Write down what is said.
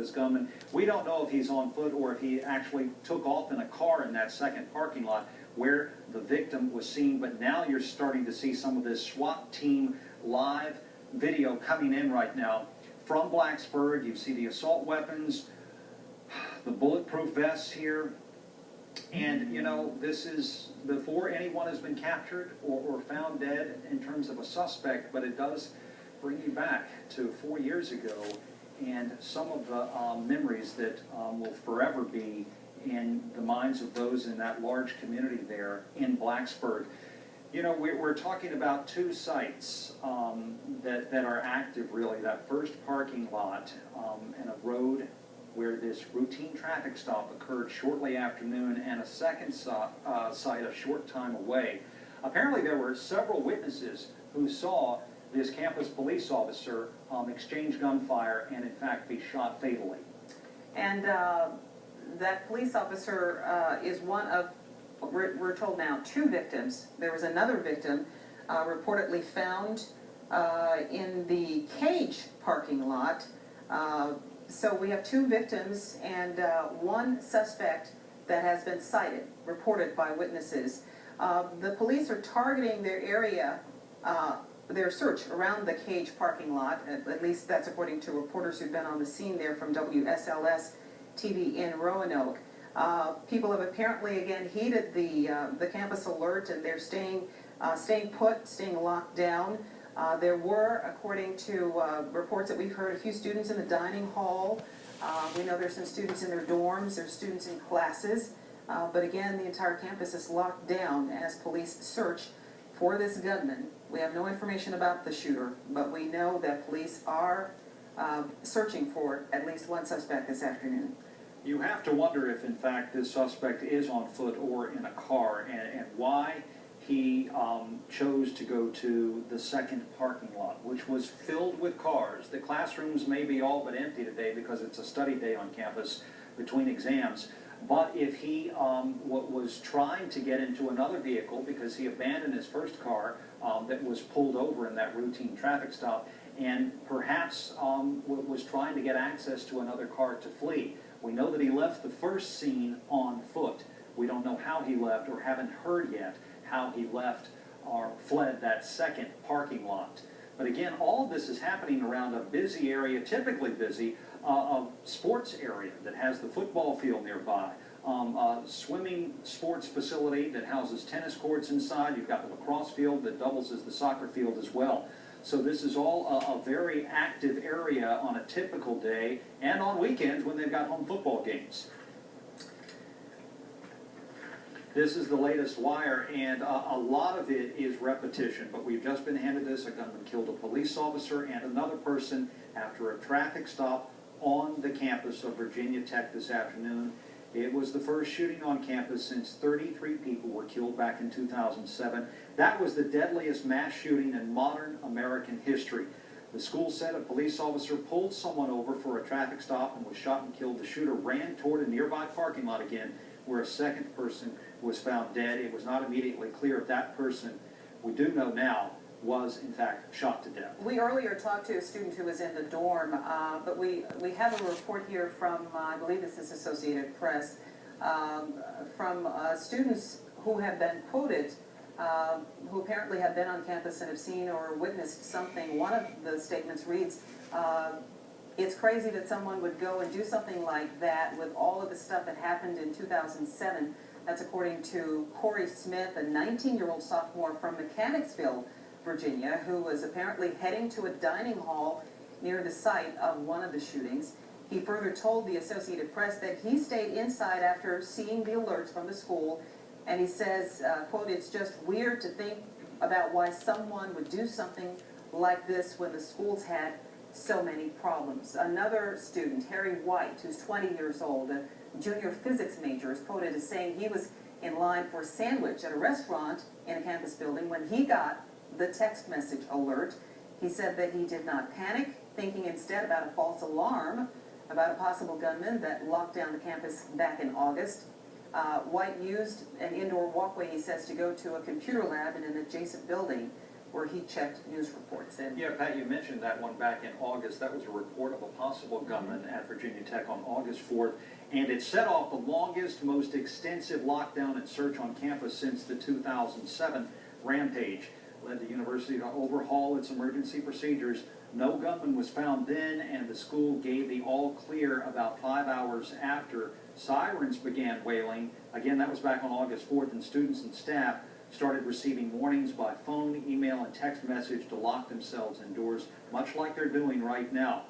this gunman. We don't know if he's on foot or if he actually took off in a car in that second parking lot where the victim was seen. But now you're starting to see some of this SWAT team live video coming in right now from Blacksburg. You see the assault weapons, the bulletproof vests here. And, you know, this is before anyone has been captured or found dead in terms of a suspect, but it does bring you back to 4 years ago and some of the memories that will forever be in the minds of those in that large community there in Blacksburg. You know, we're talking about two sites that are active, really. That first parking lot and a road where this routine traffic stop occurred shortly after noon, and a second site a short time away. Apparently there were several witnesses who saw this campus police officer exchange gunfire and in fact be shot fatally. And that police officer is one of, we're told now, 2 victims. There was another victim reportedly found in the Cage parking lot. So we have 2 victims and 1 suspect that has been cited, reported by witnesses. The police are targeting their area, their search around the Cage parking lot. At least that's according to reporters who've been on the scene there from WSLS TV in Roanoke. People have apparently again heeded the campus alert, and they're staying put, staying locked down. There were, according to reports that we've heard, a few students in the dining hall. We know there's some students in their dorms, there's students in classes. But again, the entire campus is locked down as police search for this gunman. We have no information about the shooter, but we know that police are searching for at least 1 suspect this afternoon. You have to wonder if, in fact, this suspect is on foot or in a car, and why he chose to go to the second parking lot, which was filled with cars. The classrooms may be all but empty today because it's a study day on campus between exams. But if he was trying to get into another vehicle because he abandoned his first car that was pulled over in that routine traffic stop, and perhaps was trying to get access to another car to flee. We know that he left the first scene on foot. We don't know how he left, or haven't heard yet how he left or fled that second parking lot. But again, all of this is happening around a busy area, typically busy, a sports area that has the football field nearby, a swimming sports facility that houses tennis courts inside. You've got the lacrosse field that doubles as the soccer field as well. So this is all a very active area on a typical day and on weekends when they've got home football games. This is the latest wire, and a lot of it is repetition, but we've just been handed this. A gunman killed a police officer and another person after a traffic stop on the campus of Virginia Tech this afternoon. It was the first shooting on campus since 33 people were killed back in 2007. That was the deadliest mass shooting in modern American history. The school said a police officer pulled someone over for a traffic stop and was shot and killed. The shooter ran toward a nearby parking lot again, where a second person was found dead. It was not immediately clear if that person, we do know now, was in fact shot to death. We earlier talked to a student who was in the dorm, but we have a report here from, I believe this is Associated Press, from students who have been quoted, who apparently have been on campus and have seen or witnessed something. One of the statements reads, it's crazy that someone would go and do something like that with all of the stuff that happened in 2007. That's according to Corey Smith, a 19-year-old sophomore from Mechanicsville, Virginia, who was apparently heading to a dining hall near the site of one of the shootings. He further told the Associated Press that he stayed inside after seeing the alerts from the school, and he says, quote, it's just weird to think about why someone would do something like this when the schools had so many problems. Another student, Harry White, who's 20 years old, a junior physics major, is quoted as saying he was in line for a sandwich at a restaurant in a campus building when he got the text message alert. He said that he did not panic, thinking instead about a false alarm about a possible gunman that locked down the campus back in August. White used an indoor walkway, he says, to go to a computer lab in an adjacent building where he checked news reports. And Yeah, Pat, you mentioned that one back in August. That was a report of a possible gunman at Virginia Tech on August 4th. And it set off the longest, most extensive lockdown and search on campus since the 2007 rampage. Led the university to overhaul its emergency procedures. No gunman was found then, and the school gave the all clear about 5 hours after sirens began wailing. Again, that was back on August 4th, and students and staff started receiving warnings by phone, email, and text message to lock themselves indoors, much like they're doing right now.